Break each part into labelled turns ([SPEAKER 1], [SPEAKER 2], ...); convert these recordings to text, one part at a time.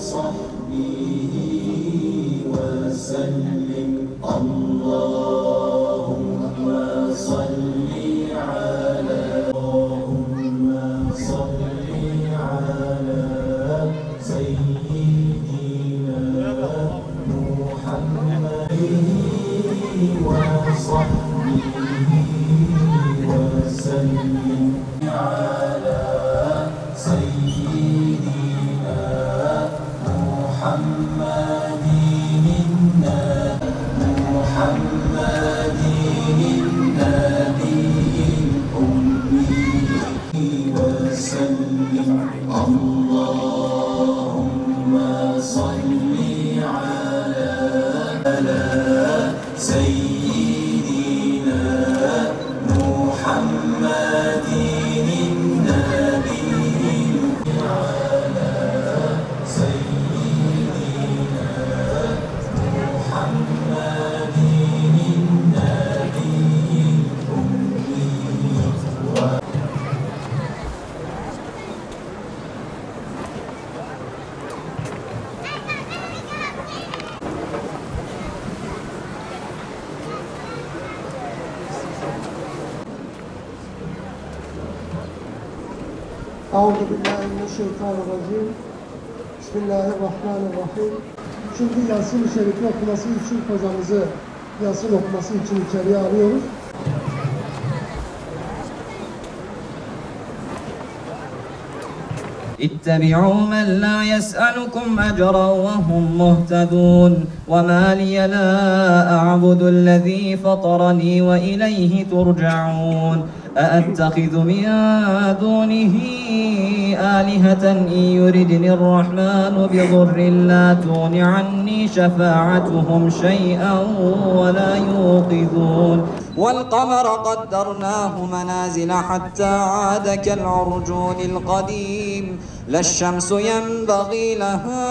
[SPEAKER 1] وصحبه وسلم اللهم صل على سيدنا محمد وصحبه وسلم على سيدنا محمد النبي الأمي وسلم اللهم صل على سيدنا محمد النبي على سيدنا محمد النبي الأمي
[SPEAKER 2] Euzu billahi mineşşeytanirracim. Bismillahirrahmanirrahim. Şimdi Yasin-i Şerif'i okuması için hocamızı Yasin okuması için içeriye alıyoruz.
[SPEAKER 3] اتبعوا من لا يسألكم أجرا وهم مهتدون وما لي لا أعبد الذي فطرني وإليه ترجعون أأتخذ من دونه آلهة إن يردني الرحمن بضر لا تغن عني شفاعتهم شيئا ولا يوقظون والقمر قدرناه منازل حتى عاد كالعرجون القديم لا الشمس ينبغي لها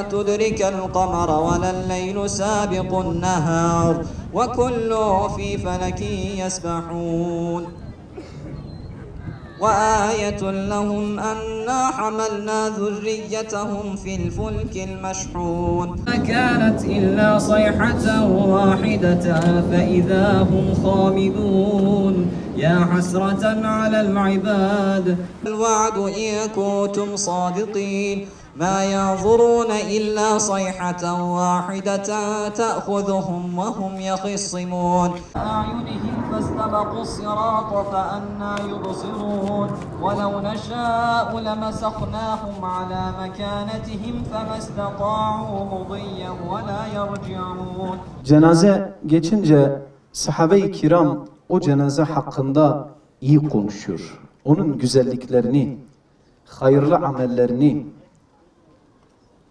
[SPEAKER 3] أن تدرك القمر ولا الليل سابق النهار وكل في فلك يسبحون وآية لهم أنا حملنا ذريتهم في الفلك المشحون ما كانت إلا صيحة واحدة فإذا هم خامدون يا حسرة على العباد الوعد إن كنتم صادقين ما ينظرون إلا صيحة واحدة تأخذهم وهم يخصمون أعينهم فاستبقوا الصراط فأنى يبصرون ولو نشاء لمسخناهم على مكانتهم فما استطاعوا مضيا ولا يرجعون.
[SPEAKER 4] Cenaze geçince sahabe-i kiram o cenaze hakkında iyi konuşuyor. Onun güzelliklerini, hayırlı amellerini,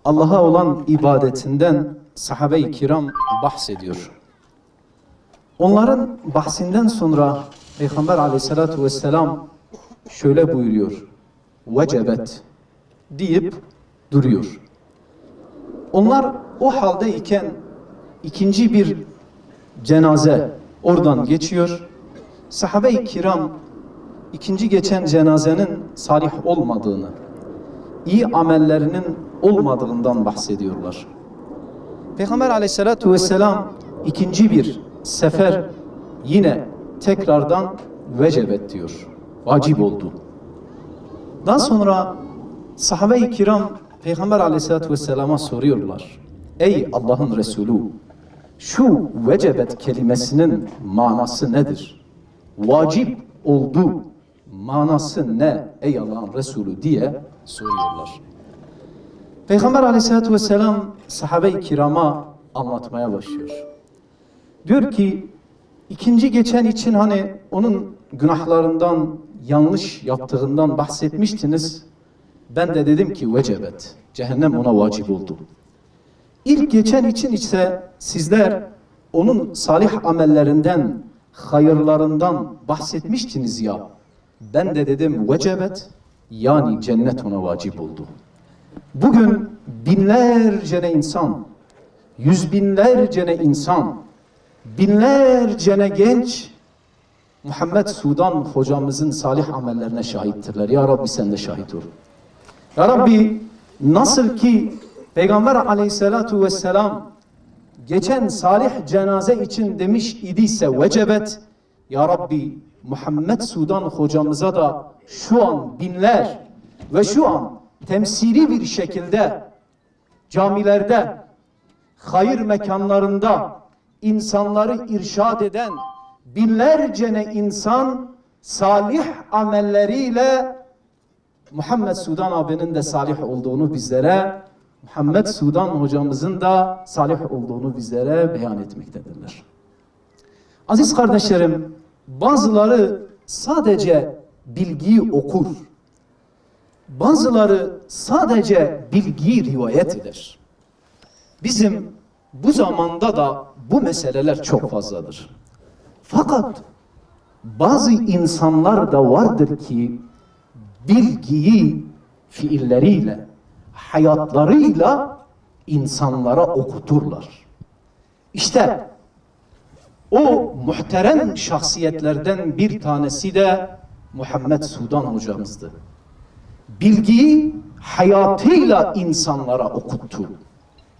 [SPEAKER 4] Allah'a olan ibadetinden sahabe-i kiram bahsediyor. Onların bahsinden sonra Peygamber aleyhissalatu vesselam şöyle buyuruyor. Vecebet deyip duruyor. Onlar o haldeyken ikinci bir cenaze oradan geçiyor. Sahabe-i kiram ikinci geçen cenazenin salih olmadığını, iyi amellerinin olmadığından bahsediyorlar. Peygamber aleyhissalatu vesselam ikinci bir sefer yine tekrardan vecebet diyor. Vacip oldu. Daha sonra sahabe-i kiram Peygamber aleyhissalatu vesselama soruyorlar. Ey Allah'ın Resulü, şu vecebet kelimesinin manası nedir? Vacip oldu manası ne ey Allah'ın Resulü diye soruyorlar. Peygamber aleyhissalatu vesselam sahabe-i kirama anlatmaya başlıyor. Diyor ki ikinci geçen için hani onun günahlarından, yanlış yaptığından bahsetmiştiniz. Ben de dedim ki vecebet, cehennem ona vacip oldu. İlk geçen için ise sizler onun salih amellerinden, hayırlarından bahsetmiştiniz ya. Ben de dedim vecebet, yani cennet ona vacip oldu. Bugün binlerce insan, yüz binlerce insan, binlerce genç Muhammed Sudan hocamızın salih amellerine şahittirler. Ya Rabbi sen de şahit ol. Ya Rabbi Nasıl ki Peygamber aleyhissalatu vesselam geçen salih cenaze için demiş idiyse vecebet, ya Rabbi Muhammed Sudan hocamıza da şu an binler ve şu an temsili bir şekilde camilerde, hayır mekanlarında insanları irşad eden binlerce insan salih amelleriyle Muhammed Sudan abinin de salih olduğunu bizlere, Muhammed Sudan hocamızın da salih olduğunu bizlere beyan etmektedirler. Aziz kardeşlerim, bazıları sadece bilgiyi okur, bazıları sadece bilgiyi rivayet eder. Bizim bu zamanda da bu meseleler çok fazladır. Fakat bazı insanlar da vardır ki bilgiyi fiilleriyle, hayatlarıyla insanlara okuturlar. İşte o muhterem şahsiyetlerden bir tanesi de Muhammed Sudan hocamızdı. Bilgiyi hayatıyla insanlara okuttu.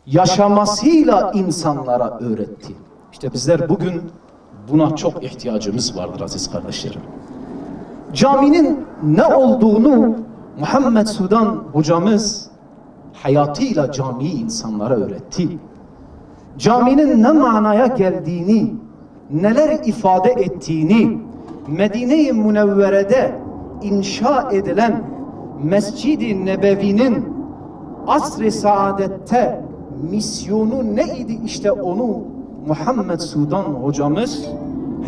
[SPEAKER 4] Yaşamasıyla insanlara öğretti. İşte bizler bugün buna çok ihtiyacımız vardır aziz kardeşlerim. Caminin ne olduğunu Muhammed Sudan hocamız hayatıyla camiyi insanlara öğretti. Caminin ne manaya geldiğini, neler ifade ettiğini, Medine-i Münevvere'de inşa edilen Mescid-i Nebevi'nin asr-ı saadette misyonu neydi? İşte onu Muhammed Sudan hocamız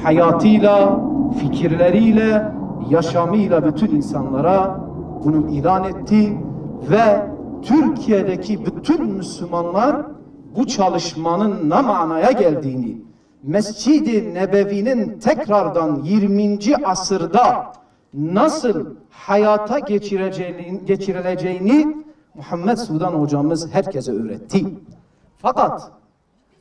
[SPEAKER 4] hayatıyla, fikirleriyle, yaşamıyla bütün insanlara bunu ilan etti ve Türkiye'deki bütün Müslümanlar bu çalışmanın ne manaya geldiğini, Mescid-i Nebevi'nin tekrardan 20. asırda nasıl hayata geçirileceğini Muhammed Sudan hocamız herkese öğretti. Fakat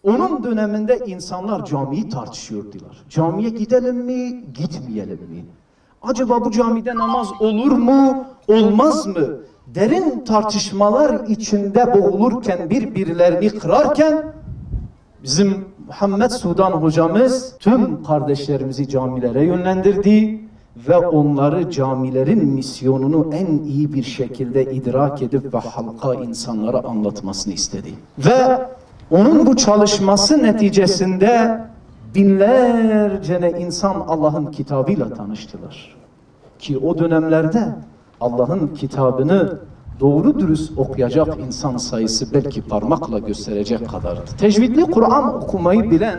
[SPEAKER 4] onun döneminde insanlar camiyi tartışıyordular. Camiye gidelim mi, gitmeyelim mi? Acaba bu camide namaz olur mu, olmaz mı? Derin tartışmalar içinde boğulurken, birbirlerini kırarken bizim Muhammed Sudan hocamız tüm kardeşlerimizi camilere yönlendirdi ve onları camilerin misyonunu en iyi bir şekilde idrak edip ve halka, insanlara anlatmasını istedi. Ve onun bu çalışması neticesinde binlerce insan Allah'ın kitabıyla tanıştılar. Ki o dönemlerde Allah'ın kitabını doğru dürüst okuyacak insan sayısı belki parmakla gösterecek kadardı. Tecvidli Kur'an okumayı bilen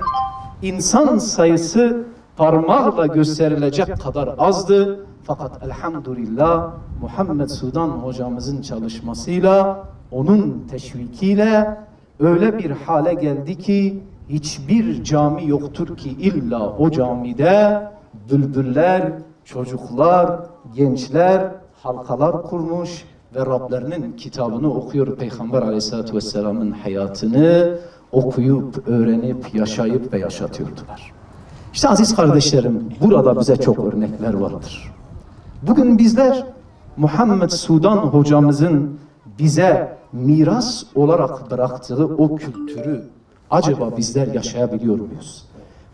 [SPEAKER 4] insan sayısı parmakla gösterilecek kadar azdı. Fakat elhamdülillah Muhammed Sudan hocamızın çalışmasıyla, onun teşvikiyle öyle bir hale geldi ki hiçbir cami yoktur ki illa o camide bülbüller, çocuklar, gençler halkalar kurmuş ve Rablerinin kitabını okuyor. Peygamber Aleyhisselatü Vesselam'ın hayatını okuyup, öğrenip, yaşayıp ve yaşatıyordular. İşte aziz kardeşlerim, burada bize çok örnekler vardır. Bugün bizler Muhammed Sudan hocamızın bize miras olarak bıraktığı o kültürü acaba bizler yaşayabiliyor muyuz?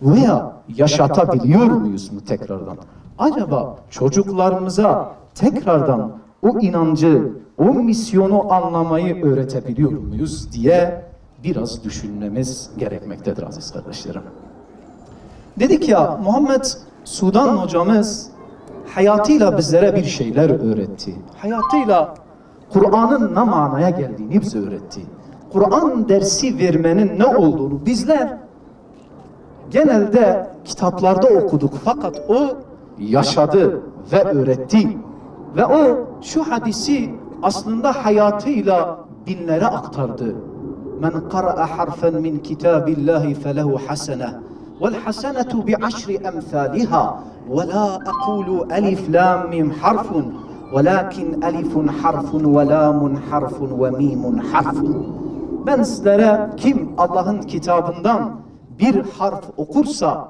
[SPEAKER 4] Veya yaşatabiliyor muyuz mu tekrardan? Acaba çocuklarımıza tekrardan o inancı, o misyonu anlamayı öğretebiliyor muyuz diye biraz düşünmemiz gerekmektedir aziz kardeşlerim. Dedik ya, Muhammed Sudan hocamız hayatıyla bizlere bir şeyler öğretti. Hayatıyla Kur'an'ın ne manaya geldiğini bize öğretti. Kur'an dersi vermenin ne olduğunu bizler genelde kitaplarda okuduk, fakat o yaşadı ve öğretti. Ve o şu hadisi aslında hayatıyla binlere aktardı. Men qara'a harfen min kitabillahi felehu hasene vel hasenetu bi aşri emthaliha ve la aqulu elif lam mim harfun velakin elifun harfun ve lamun harfun ve mimun harfun. Ben sizlere kim Allah'ın kitabından bir harf okursa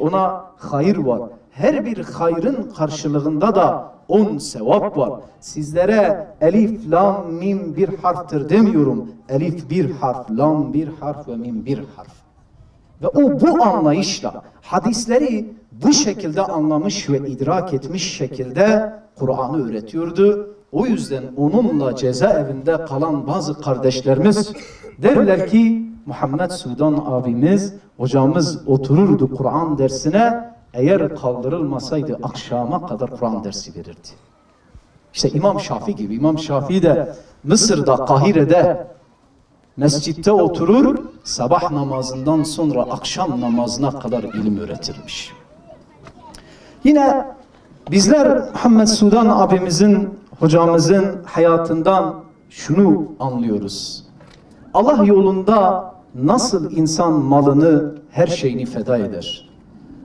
[SPEAKER 4] ona hayır var. her bir hayrın karşılığında da 10 sevap var. Sizlere elif, lam, mim bir harftır demiyorum. Elif bir harf, lam bir harf ve mim bir harf. Ve o bu anlayışla hadisleri bu şekilde anlamış ve idrak etmiş şekilde Kur'an'ı öğretiyordu. O yüzden onunla cezaevinde kalan bazı kardeşlerimiz derler ki Muhammed Sudan abimiz, hocamız otururdu Kur'an dersine, eğer kaldırılmasaydı akşama kadar Kur'an dersi verirdi. İşte İmam Şafii gibi. İmam Şafii de Mısır'da, Kahire'de mescitte oturur, sabah namazından sonra akşam namazına kadar ilim öğretirmiş. Yine bizler Muhammed Sudan abimizin, hocamızın hayatından şunu anlıyoruz. Allah yolunda nasıl insan malını, her şeyini feda eder.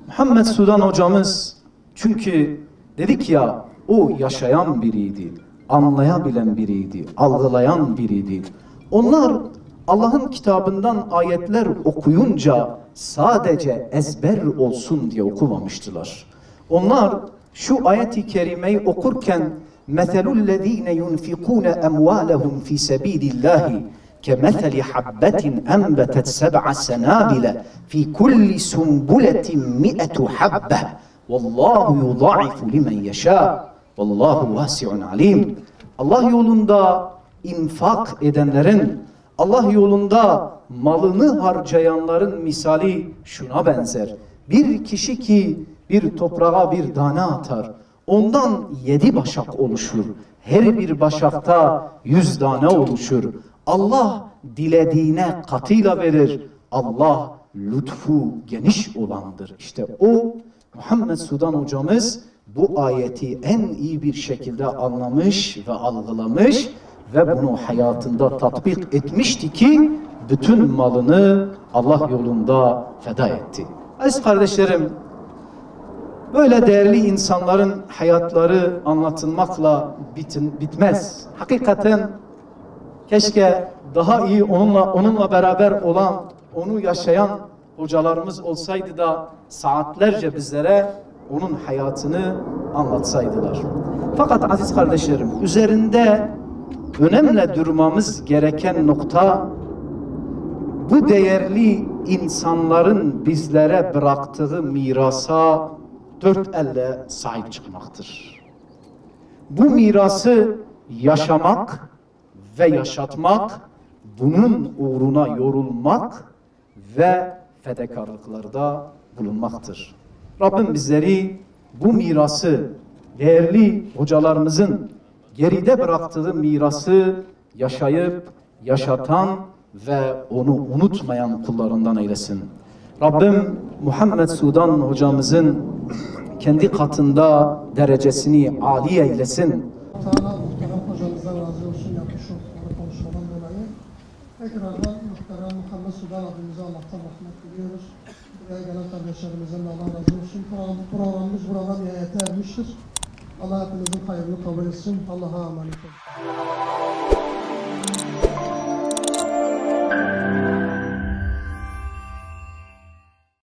[SPEAKER 4] Muhammed Sudan hocamız, çünkü dedik ya, o yaşayan biriydi, anlayabilen biriydi, algılayan biriydi. Onlar Allah'ın kitabından ayetler okuyunca sadece ezber olsun diye okumamıştılar. Onlar şu ayet-i kerimeyi okurken مَثَلُ الَّذ۪ينَ يُنْفِقُونَ اَمْوَالَهُمْ ف۪ي سَب۪يلِ اللّٰهِ كَمَثَلِ حَبَّةٍ أَنْبَتَتْ سَبْعَ سَنَابِلَ ف۪ي كُلِّ سُنْبُلَةٍ مِئَةُ حَبَّةٍ وَاللّٰهُ يُضَاعِفُ لِمَنْ يَشَاءُ وَاللّٰهُ وَاسِعٌ عَلِيمٌ. Allah yolunda infak edenlerin, Allah yolunda malını harcayanların misali şuna benzer. Bir kişi ki bir toprağa bir tane atar, ondan 7 başak oluşur. Her bir başakta 100 tane oluşur. Allah dilediğine katıyla verir. Allah lütfu geniş olandır. İşte o Muhammed Sudan hocamız bu ayeti en iyi bir şekilde anlamış ve algılamış ve bunu hayatında tatbik etmişti ki bütün malını Allah yolunda feda etti. Aziz kardeşlerim, böyle değerli insanların hayatları anlatılmakla bitmez. Hakikaten keşke daha iyi onunla beraber olan, onu yaşayan hocalarımız olsaydı da saatlerce bizlere onun hayatını anlatsaydılar. Fakat aziz kardeşlerim, üzerinde önemli durmamız gereken nokta, bu değerli insanların bizlere bıraktığı mirasa 4 elle sahip çıkmaktır. Bu mirası yaşamak ve yaşatmak, bunun uğruna yorulmak ve fedakarlıklarda bulunmaktır. Rabbim bizleri bu mirası, değerli hocalarımızın geride bıraktığı mirası yaşayıp, yaşatan ve onu unutmayan kullarından eylesin. Rabbim Muhammed Sudan hocamızın kendi katında derecesini âli eylesin.
[SPEAKER 2] Teala muhterem hocamızdan razı olsun yapmış oldukları konuşmadan dolayı. Tekrardan muhterem Muhammed Sudan abimize Allah'tan rahmet diliyoruz. Buraya gelen kardeşlerimizden Allah razı olsun. Programımız burada nihayete ermiştir. Allah hepinizin hayrını kabul etsin. Allah'a emanet olun.